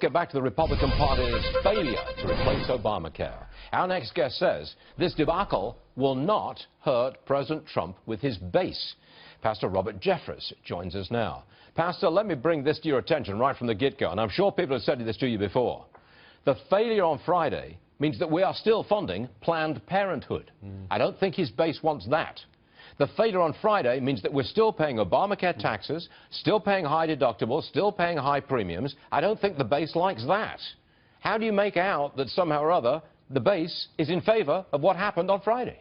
get back to the Republican Party's failure to replace Obamacare. Our next guest says this debacle will not hurt President Trump with his base. Pastor Robert Jeffress joins us now. Pastor, let me bring this to your attention right from the get-go, and I'm sure people have said this to you before. The failure on Friday means that we are still funding Planned Parenthood. I don't think his base wants that. The failure on Friday means that we're still paying Obamacare taxes, still paying high deductibles, still paying high premiums. I don't think the base likes that. How do you make out that somehow or other the base is in favor of what happened on Friday?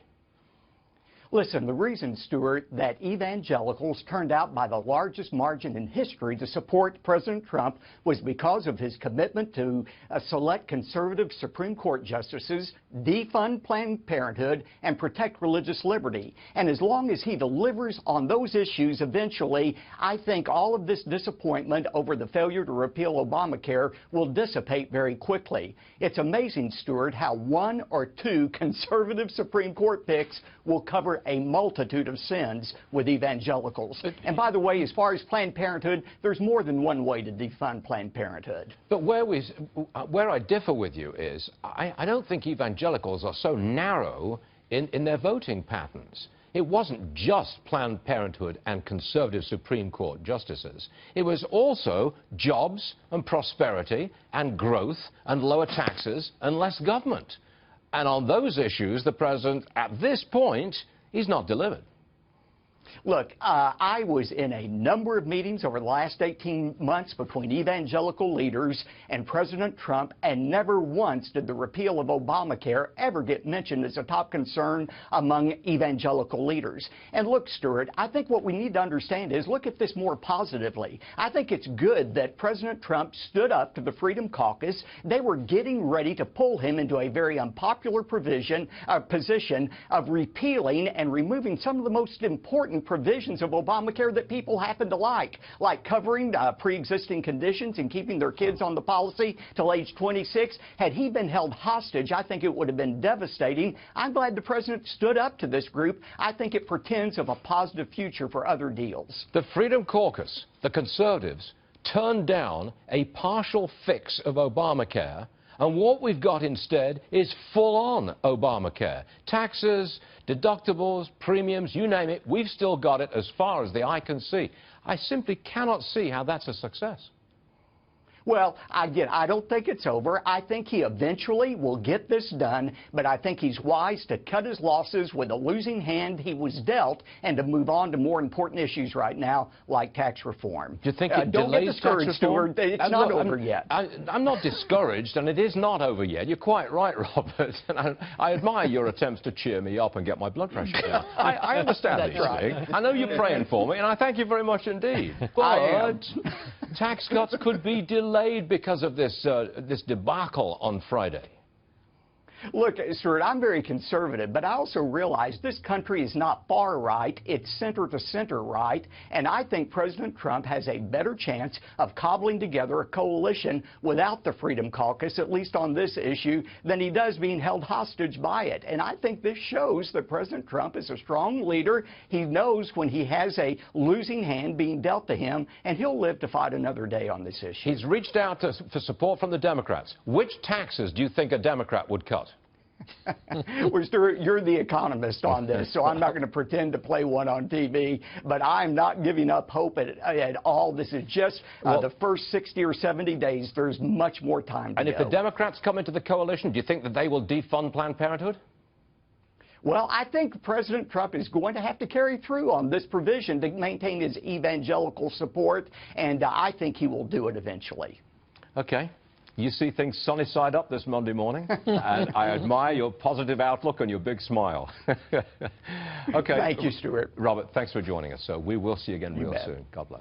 Listen, the reason, Stuart, that evangelicals turned out by the largest margin in history to support President Trump was because of his commitment to select conservative Supreme Court justices, defund Planned Parenthood, and protect religious liberty. And as long as he delivers on those issues eventually, I think all of this disappointment over the failure to repeal Obamacare will dissipate very quickly. It's amazing, Stuart, how one or two conservative Supreme Court picks will cover a multitude of sins with evangelicals. And by the way, as far as Planned Parenthood, there's more than one way to defund Planned Parenthood. But where I differ with you is, I don't think evangelicals are so narrow in their voting patterns. It wasn't just Planned Parenthood and conservative Supreme Court justices. It was also jobs and prosperity and growth and lower taxes and less government. And on those issues, the president, at this point, he's not delivered. Look, I was in a number of meetings over the last 18 months between evangelical leaders and President Trump, and never once did the repeal of Obamacare ever get mentioned as a top concern among evangelical leaders. And look, Stuart, I think what we need to understand is look at this more positively. I think it's good that President Trump stood up to the Freedom Caucus. They were getting ready to pull him into a very unpopular position of repealing and removing some of the most important provisions of Obamacare that people happen to like covering pre-existing conditions and keeping their kids on the policy till age 26. Had he been held hostage, I think it would have been devastating. I'm glad the president stood up to this group. I think it portends of a positive future for other deals. The Freedom Caucus, the conservatives, turned down a partial fix of Obamacare, and what we've got instead is full-on Obamacare. Taxes, deductibles, premiums, you name it, we've still got it as far as the eye can see. I simply cannot see how that's a success. Well, again, I don't think it's over. I think he eventually will get this done, but I think he's wise to cut his losses with a losing hand he was dealt and to move on to more important issues right now, like tax reform. Do you think it don't delays get discouraged, tax reform? Stuart. It's not over yet. I'm not discouraged, and it is not over yet. You're quite right, Robert. And I admire your attempts to cheer me up and get my blood pressure down. I understand these things. I know you're praying for me, and I thank you very much indeed. But tax cuts could be delayed because of this debacle on Friday. Look, Stuart, I'm very conservative, but I also realize this country is not far right. It's center to center right, and I think President Trump has a better chance of cobbling together a coalition without the Freedom Caucus, at least on this issue, than he does being held hostage by it. And I think this shows that President Trump is a strong leader. He knows when he has a losing hand being dealt to him, and he'll live to fight another day on this issue. He's reached out for support from the Democrats. Which taxes do you think a Democrat would cut? Well, Stuart, you're the economist on this, so I'm not going to pretend to play one on TV, but I'm not giving up hope at all. This is just the first 60 or 70 days. There's much more time to And go. if the Democrats come into the coalition, do you think that they will defund Planned Parenthood? Well, I think President Trump is going to have to carry through on this provision to maintain his evangelical support, and I think he will do it eventually. Okay. You see things sunny side up this Monday morning, and I admire your positive outlook and your big smile. Okay. Thank you, Stuart. Robert, thanks for joining us. So we will see you again real soon. God bless.